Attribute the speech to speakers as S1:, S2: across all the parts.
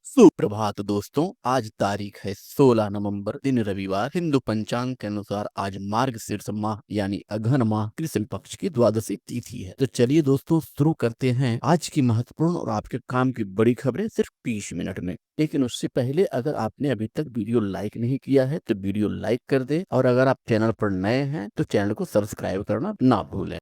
S1: सुप्रभात दोस्तों। आज तारीख है 16 नवंबर, दिन रविवार। हिंदू पंचांग के अनुसार आज मार्गशीर्ष माह यानी अघन माह कृष्ण पक्ष की द्वादशी तिथि है। तो चलिए दोस्तों शुरू करते हैं आज की महत्वपूर्ण और आपके काम की बड़ी खबरें सिर्फ 20 मिनट में। लेकिन उससे पहले अगर आपने अभी तक वीडियो लाइक नहीं किया है तो वीडियो लाइक कर दे, और अगर आप चैनल पर नए हैं तो चैनल को सब्सक्राइब करना ना भूलें।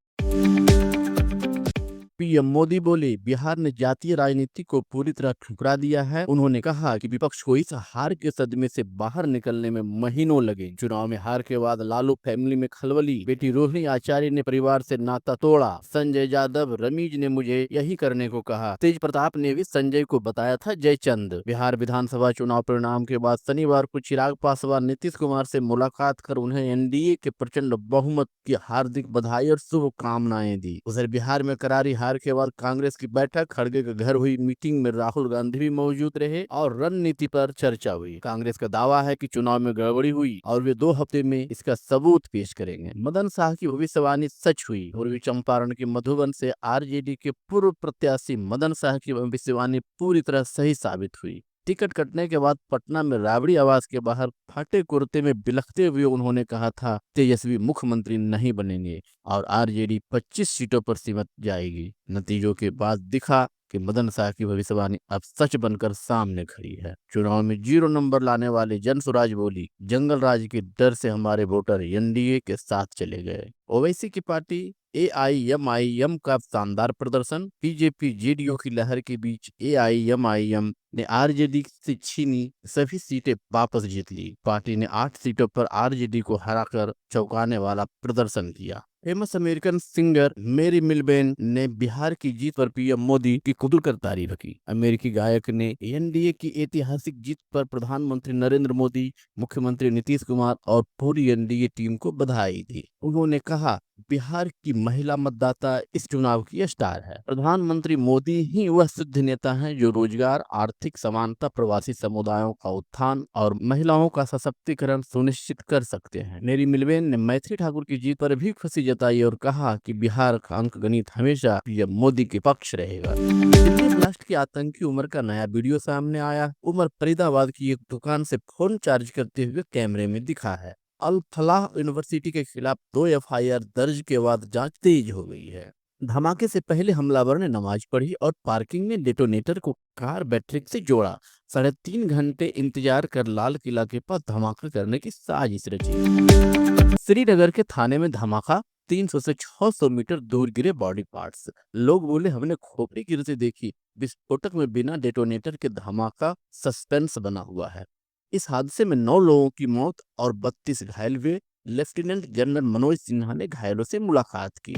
S1: पीएम मोदी बोले, बिहार ने जातीय राजनीति को पूरी तरह ठुकरा दिया है। उन्होंने कहा कि विपक्ष को इस हार के सदमे से बाहर निकलने में महीनों लगे। चुनाव में हार के बाद लालू फैमिली में खलबली। बेटी रोहिणी आचार्य ने परिवार से नाता तोड़ा। संजय यादव, रमीज ने मुझे यही करने को कहा। तेज प्रताप ने भी संजय को बताया था जयचंद। बिहार विधानसभा चुनाव परिणाम के बाद शनिवार को चिराग पासवान नीतीश कुमार से मुलाकात कर उन्हें एनडीए के प्रचंड बहुमत की हार्दिक बधाई और शुभकामनाएं दी। उधर बिहार में करारी हार के बाद कांग्रेस की बैठक, खड़गे के घर हुई मीटिंग में राहुल गांधी भी मौजूद रहे और रणनीति पर चर्चा हुई। कांग्रेस का दावा है कि चुनाव में गड़बड़ी हुई और वे 2 हफ्ते में इसका सबूत पेश करेंगे। मदन शाह की भविष्यवाणी सच हुई। पूर्वी चंपारण के मधुबन से आरजेडी के पूर्व प्रत्याशी मदन शाह की भविष्यवाणी पूरी तरह सही साबित हुई। टिकट कटने के बाद पटना में राबड़ी आवास के बाहर फटे कुर्ते में बिलखते हुए उन्होंने कहा था, तेजस्वी मुख्यमंत्री नहीं बनेंगे और आरजेडी 25 सीटों पर सिमट जाएगी। नतीजों के बाद दिखा कि मदन शाह की भविष्यवाणी अब सच बनकर सामने खड़ी है। चुनाव में 0 नंबर लाने वाले जनसुराज बोली, जंगल राज के डर से हमारे वोटर एनडीए के साथ चले गए। ओवैसी की पार्टी एआईएमआईएम का शानदार प्रदर्शन। बीजेपी जेडीयू की लहर के बीच एआईएमआईएम ने आरजेडी से छीनी सभी सीटें वापस जीत ली। पार्टी ने 8 सीटों पर आरजेडी को हराकर चौंकाने वाला प्रदर्शन किया। फेमस अमेरिकन सिंगर मेरी मिलबेन ने बिहार की जीत पर पीएम मोदी की खुलकर तारीफ की। अमेरिकी गायक ने एनडीए की ऐतिहासिक जीत पर प्रधानमंत्री नरेंद्र मोदी, मुख्यमंत्री नीतीश कुमार और पूरी एनडीए टीम को बधाई दी। उन्होंने कहा, बिहार की महिला मतदाता इस चुनाव की स्टार है। प्रधानमंत्री मोदी ही वह सिद्ध नेता हैं जो रोजगार, आर्थिक समानता, प्रवासी समुदायों का उत्थान और महिलाओं का सशक्तिकरण सुनिश्चित कर सकते हैं। मेरी मिलबेन ने मैथिली ठाकुर की जीत पर भी खुशी जताई और कहा कि बिहार का अंकगणित हमेशा पीएम मोदी के पक्ष रहेगा। दिल्ली ब्लास्ट के आतंकी उमर का नया वीडियो सामने आया। उमर फरीदाबाद की एक दुकान से फोन चार्ज करते हुए कैमरे में दिखा है। अल फलाह यूनिवर्सिटी के खिलाफ 2 एफआईआर दर्ज के बाद जांच तेज हो गई है। धमाके से पहले हमलावर ने नमाज पढ़ी और पार्किंग में डेटोनेटर को कार बैटरी से जोड़ा। 3.5 घंटे इंतजार कर लाल किला के पास धमाका करने की साजिश रची। श्रीनगर के थाने में धमाका, 300 से 600 मीटर दूर गिरे बॉडी पार्ट्स। लोग बोले, हमने खोपड़ी गिरते देखी। विस्फोटक में बिना डेटोनेटर के धमाका सस्पेंस बना हुआ है। इस हादसे में 9 लोगों की मौत और 32 घायल हुए। लेफ्टिनेंट जनरल मनोज सिन्हा ने घायलों से मुलाकात की।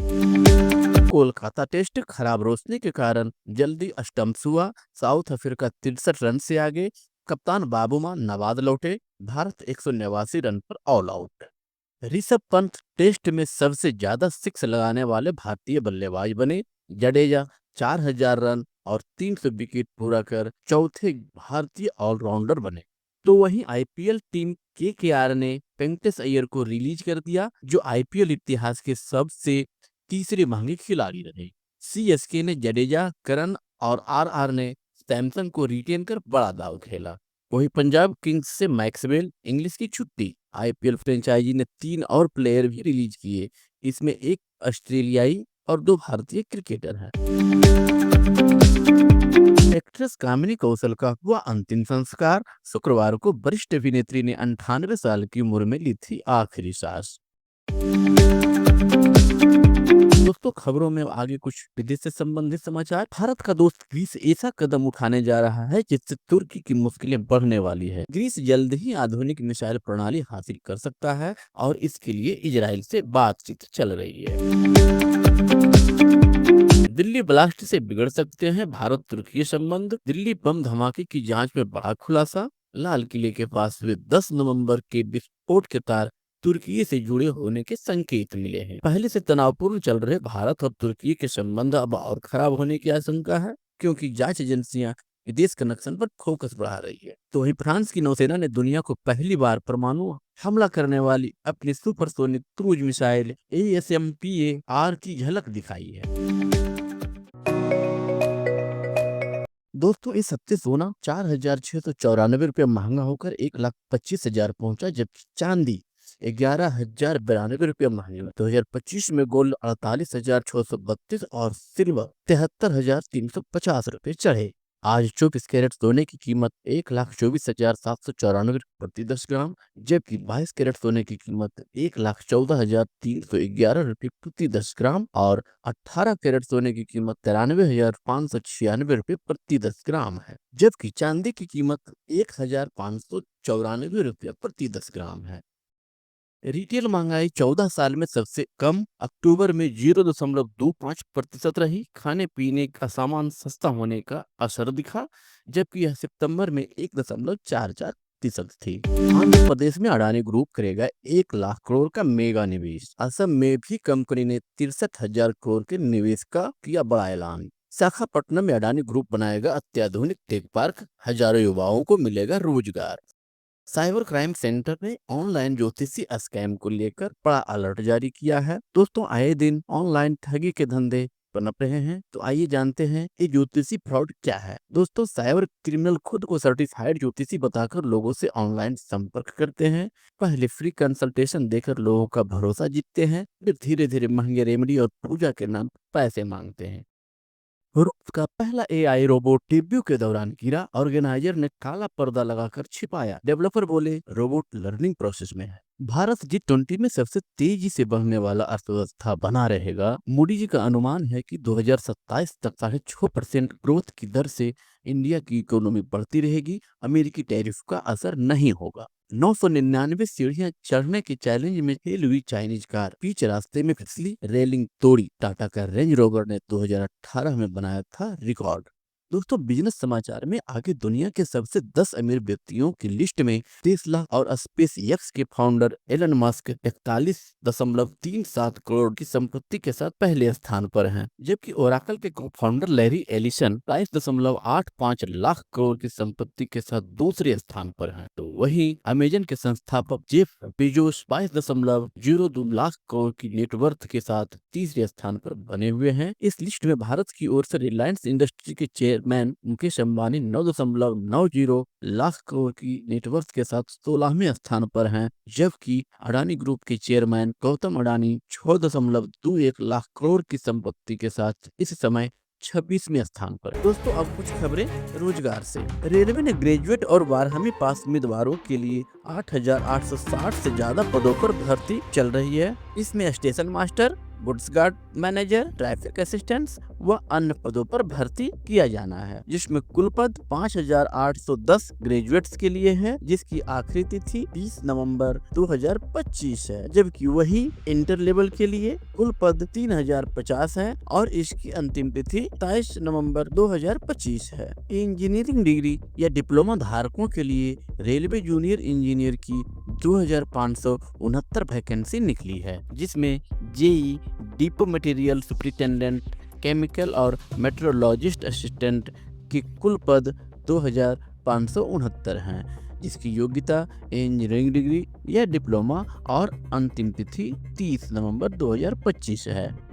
S1: कोलकाता टेस्ट खराब रोशनी के कारण जल्दी स्टंप्स हुआ। साउथ अफ्रीका 63 रन से आगे। कप्तान बाबूमा नवाद लौटे। भारत 189 रन पर all out. Rishabh Pant test में सबसे ज्यादा 6 लगाने वाले भारतीय बल्लेबाज बने। जडेजा 4000 रन और 300 विकेट पूरा कर चौथे भारतीय ऑलराउंडर बने। तो वहीं आईपीएल टीम केकेआर ने वेंकटेश अय्यर को रिलीज कर दिया, जो आईपीएल इतिहास के सबसे तीसरे महंगे खिलाड़ी रहे। सीएसके ने जडेजा, करन और आरआर ने सैमसन को रिटेन कर बड़ा दाव खेला। वहीं पंजाब किंग्स से मैक्सवेल इंग्लिश की छुट्टी। आईपीएल फ्रेंचाइजी ने 3 और प्लेयर भी रिलीज किए। इसमें एक ऑस्ट्रेलियाई और 2 भारतीय क्रिकेटर हैं। एक्ट्रेस कामिनी कौशल का हुआ अंतिम संस्कार। शुक्रवार को वरिष्ठ अभिनेत्री ने 98 साल की उम्र में ली थी आखिरी सांस। दोस्तों, खबरों में आगे कुछ विदेश से संबंधित समाचार। भारत का दोस्त ग्रीस ऐसा कदम उठाने जा रहा है जिससे तुर्की की मुश्किलें बढ़ने वाली है। ग्रीस जल्द ही आधुनिक मिसाइल प्रणाली हासिल कर सकता है और इसके लिए इजराइल से बातचीत चल रही है। दिल्ली ब्लास्ट से बिगड़ सकते हैं भारत तुर्की संबंध। दिल्ली बम धमाके की जांच में बड़ा खुलासा। लाल किले के पास हुए 10 नवंबर के विस्फोट के तार तुर्की से जुड़े होने के संकेत मिले हैं। पहले से तनावपूर्ण चल रहे भारत और तुर्की के संबंध अब और खराब होने की आशंका है, क्योंकि जांच एजेंसियां विदेश कनेक्शन पर फोकस बढ़ा रही है। तो वहीं फ्रांस की नौसेना ने दुनिया को पहली बार परमाणु हमला करने वाली अपनी सुपरसोनिक क्रूज मिसाइल ASMPAR की झलक दिखाई है। दोस्तों इस हफ्ते सोना 4,694 रुपये महंगा होकर 1,25,000 पहुंचा, जबकि चांदी 11,092 रुपये महंगी हुई। 2025 में गोल्ड 48,632 और सिल्वर 73,350 रुपये चढ़े। आज 24 कैरेट सोने की कीमत 1,24,794 प्रति 10 ग्राम, जबकि 22 कैरेट सोने की कीमत 1,14,311 रुपये प्रति 10 ग्राम और 18 कैरेट सोने की कीमत 93,596 रुपये प्रति 10 ग्राम है, जबकि चांदी की कीमत 1,594 रुपये प्रति 10 ग्राम है। रिटेल महंगाई 14 साल में सबसे कम अक्टूबर में 0.25% रही। खाने पीने का सामान सस्ता होने का असर दिखा, जबकि यह सितंबर में 1.44% थी। आंध्र प्रदेश में अडानी ग्रुप करेगा 1 लाख करोड़ का मेगा निवेश। असम में भी कंपनी ने 63,000 करोड़ के निवेश का किया बड़ा ऐलान। विशाखापट्टनम में अडानी ग्रुप बनाएगा अत्याधुनिक टेक पार्क, हजारों युवाओं को मिलेगा रोजगार। साइबर क्राइम सेंटर ने ऑनलाइन ज्योतिषी स्कैम को लेकर बड़ा अलर्ट जारी किया है। दोस्तों आए दिन ऑनलाइन ठगी के धंधे पनप रहे हैं, तो आइए जानते हैं ये ज्योतिषी फ्रॉड क्या है। दोस्तों साइबर क्रिमिनल खुद को सर्टिफाइड ज्योतिषी बताकर लोगों से ऑनलाइन संपर्क करते हैं। पहले फ्री कंसल्टेशन देकर लोगों का भरोसा जीतते हैं, फिर धीरे धीरे महंगे रेमेडी और पूजा के नाम पर पैसे मांगते हैं। रूस का पहला एआई रोबोट डेब्यू के दौरान गिरा, ऑर्गेनाइजर ने काला पर्दा लगाकर छिपाया। डेवलपर बोले रोबोट लर्निंग प्रोसेस में है। भारत G20 में सबसे तेजी से बढ़ने वाला अर्थव्यवस्था बना रहेगा। मोदी जी का अनुमान है कि 2027 तक 6.5% ग्रोथ की दर से इंडिया की इकोनॉमी बढ़ती रहेगी। अमेरिकी टैरिफ का असर नहीं होगा। 999 सीढ़ियां चढ़ने के चैलेंज में फेल हुई चाइनीज कार बीच रास्ते में फिसली, रेलिंग तोड़ी। टाटा का रेंज रोवर ने 2018 में बनाया था रिकॉर्ड। दोस्तों बिजनेस समाचार में आगे दुनिया के सबसे 10 अमीर व्यक्तियों की लिस्ट में टेस्ला और स्पेस एक्स के फाउंडर एलन मस्क 41.37 करोड़ की संपत्ति के साथ पहले स्थान पर हैं, जबकि ओराकल के founder Larry Ellison 22.85 lakh crore की संपत्ति के साथ दूसरे स्थान पर हैं। तो वहीं अमेजन के संस्थापक जेफ बेजोस 22.02 लाख करोड़ की नेटवर्थ के साथ तीसरे स्थान पर बने हुए हैं। इस लिस्ट में भारत की ओर से रिलायंस इंडस्ट्री के चेयरमैन मुकेश अंबानी 9.90 लाख करोड़ की नेटवर्थ के साथ 16वें स्थान पर हैं, जबकि अडानी ग्रुप के चेयरमैन गौतम अडानी 6.21 लाख करोड़ की संपत्ति के साथ इस समय 26वें स्थान पर है। दोस्तों अब कुछ खबरें रोजगार से। रेलवे ने ग्रेजुएट और 12वीं पास उम्मीदवारों के लिए 8,860 से ज्यादा पदों पर भर्ती चल रही है। इसमें station master, goods guard manager, traffic assistant व अन्य पदों पर भर्ती किया जाना है, जिसमें कुल पद 5,810 ग्रेजुएट्स के लिए है, जिसकी आखिरी तिथि 30 नवंबर 2025 है, जबकि वही इंटर लेवल के लिए कुल पद 3,050 है और इसकी अंतिम तिथि 27 नवंबर 2025 है। इंजीनियरिंग डिग्री या डिप्लोमा धारकों के लिए रेलवे जूनियर इंजीनियर की 2,569 वैकेंसी निकली है, जिसमें JE, depot material superintendent, chemical और मेट्रोलॉजिस्ट असिस्टेंट की कुल पद 2,569 हैं, जिसकी योग्यता इंजीनियरिंग डिग्री या डिप्लोमा और अंतिम तिथि 30 नवंबर 2025 है।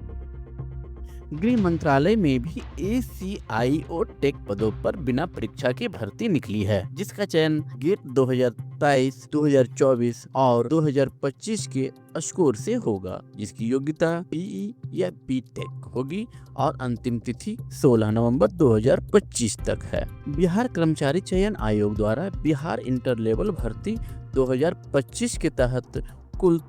S1: गृह मंत्रालय में भी ACIO टेक पदों पर बिना परीक्षा के भर्ती निकली है, जिसका चयन गेट 2023, 2024 और 2025 के स्कोर से होगा, जिसकी योग्यता PE या BTech होगी और अंतिम तिथि 16 नवंबर 2025 तक है। बिहार कर्मचारी चयन आयोग द्वारा बिहार इंटर लेवल भर्ती 2025 के तहत कुल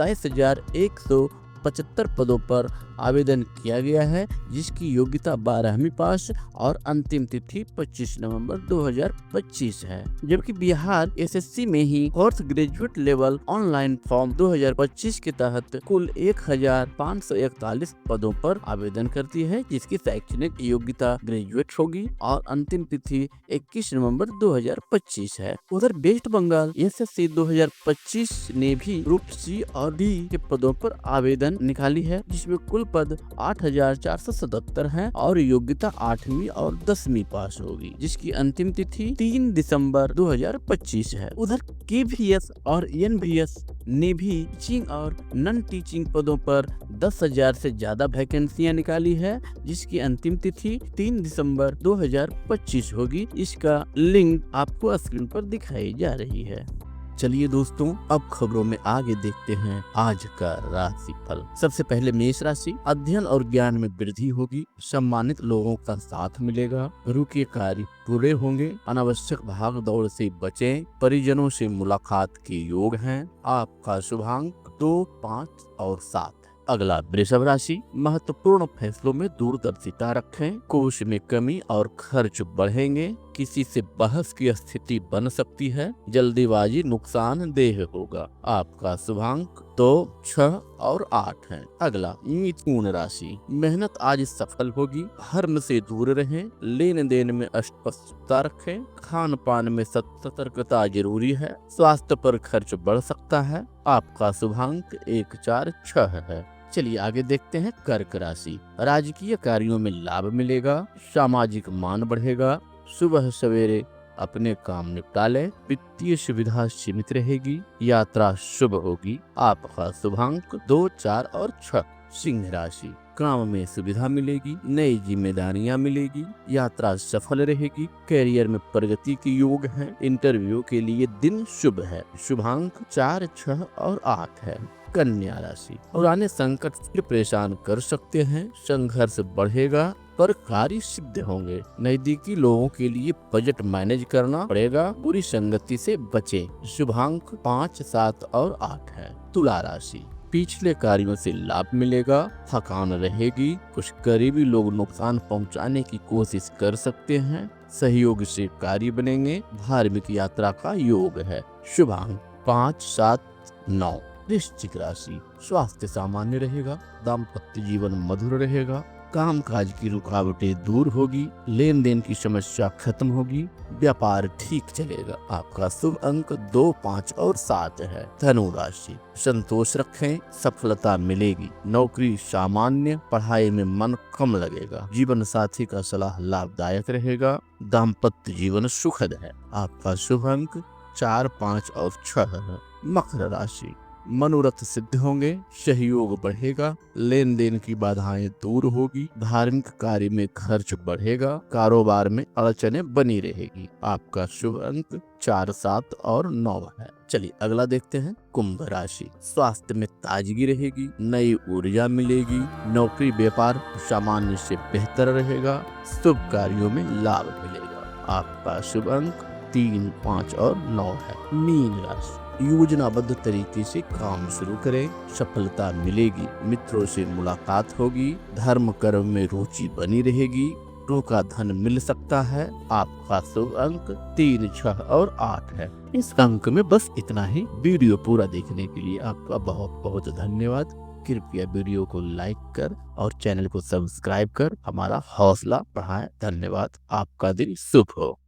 S1: 23,175 पदों पर आवेदन किया गया है, जिसकी योग्यता 12वीं पास और अंतिम तिथि 25 नवंबर 2025 है, जबकि बिहार SSC में ही fourth graduate level online form 2025 के तहत कुल 1,541 पदों पर आवेदन करती है, जिसकी शैक्षणिक योग्यता ग्रेजुएट होगी और अंतिम तिथि 21 नवंबर 2025 है। उधर वेस्ट बंगाल SSC 2025 ने भी ग्रुप C और D के पदों पर आवेदन आवेदन निकाली है, जिसमें कुल पद 8,477 हैं और योग्यता 8वीं और 10वीं पास होगी, जिसकी अंतिम तिथि 3 दिसंबर 2025 है। उधर KVS और NVS ने भी टीचिंग और नॉन टीचिंग पदों पर 10,000 से ज्यादा वैकेंसियां निकाली है, जिसकी अंतिम तिथि 3 दिसंबर 2025 होगी। इसका लिंक आपको स्क्रीन पर दिखाई जा रही है। चलिए दोस्तों, अब खबरों में आगे देखते हैं आज का राशिफल। सबसे पहले मेष राशि। अध्ययन और ज्ञान में वृद्धि होगी, सम्मानित लोगों का साथ मिलेगा, रुके कार्य पूरे होंगे, अनावश्यक भाग दौड़ से बचें, परिजनों से मुलाकात के योग हैं। आपका शुभांक 2, 5 और 7। अगला वृषभ राशि। महत्वपूर्ण फैसलों में दूरदर्शिता रखें, कोष में कमी और खर्च बढ़ेंगे, किसी से बहस की स्थिति बन सकती है, जल्दीबाजी नुकसानदेह होगा। आपका शुभांक 2, 6 और 8 है। अगला मिथुन राशि। मेहनत आज सफल होगी, हर्म से दूर रहें, लेन देन में स्पष्टता रखें, खान पान में सतर्कता जरूरी है, स्वास्थ्य पर खर्च बढ़ सकता है। आपका शुभांक 1, 4, 6 है। चलिए आगे देखते हैं कर्क राशि। राजकीय कार्यों में लाभ मिलेगा, सामाजिक मान बढ़ेगा, सुबह सवेरे अपने काम निपटा ले, वित्तीय सुविधा सीमित रहेगी, यात्रा शुभ होगी। आपका शुभांक 2, 4 और 6। सिंह राशि। काम में सुविधा मिलेगी, नई जिम्मेदारियां मिलेगी, यात्रा सफल रहेगी, कैरियर में प्रगति के योग है, इंटरव्यू के लिए दिन शुभ है। शुभांक 4, 6 और 8 है। कन्या राशि। पुराने संकट फिर परेशान कर सकते हैं, संघर्ष बढ़ेगा पर कार्य सिद्ध होंगे। नजदीकी लोगों के लिए बजट मैनेज करना पड़ेगा, बुरी संगति से बचें। शुभांक 5, 7 और 8 है। तुला राशि। पिछले कार्यों से लाभ मिलेगा, थकान रहेगी, कुछ करीबी लोग नुकसान पहुंचाने की कोशिश कर सकते हैं, सहयोग से कार्य बनेंगे, धार्मिक यात्रा का योग है। शुभांक 5, 7, 9। वृश्चिक राशि। स्वास्थ्य सामान्य रहेगा, दाम्पत्य जीवन मधुर रहेगा, कामकाज की रुकावटें दूर होगी, लेन देन की समस्या खत्म होगी, व्यापार ठीक चलेगा। आपका शुभ अंक 2, 5 और 7 है। धनु राशि। संतोष रखें, सफलता मिलेगी, नौकरी सामान्य, पढ़ाई में मन कम लगेगा, जीवन साथी का सलाह लाभदायक रहेगा, दाम्पत्य जीवन सुखद है। आपका शुभ अंक 4, 5 और 6 है। मकर राशि। मनोरथ सिद्ध होंगे, सहयोग बढ़ेगा, लेन देन की बाधाएं दूर होगी, धार्मिक कार्य में खर्च बढ़ेगा, कारोबार में अड़चनें बनी रहेगी। आपका शुभ अंक 4, 7 और 9 है। चलिए अगला देखते हैं कुंभ राशि। स्वास्थ्य में ताजगी रहेगी, नई ऊर्जा मिलेगी, नौकरी व्यापार सामान्य से बेहतर रहेगा, शुभ कार्यों में लाभ मिलेगा। आपका शुभ अंक 3, 5 और 9 है। मीन राशि। योजनाबद्ध तरीके से काम शुरू करें, सफलता मिलेगी, मित्रों से मुलाकात होगी, धर्म कर्म में रुचि बनी रहेगी, रोका धन मिल सकता है। आपका शुभ अंक 3, 6 और 8 है। इस अंक में बस इतना ही। वीडियो पूरा देखने के लिए आपका बहुत बहुत धन्यवाद। कृपया वीडियो को लाइक कर और चैनल को सब्सक्राइब कर हमारा हौसला बढ़ाएं। धन्यवाद। आपका दिन शुभ हो।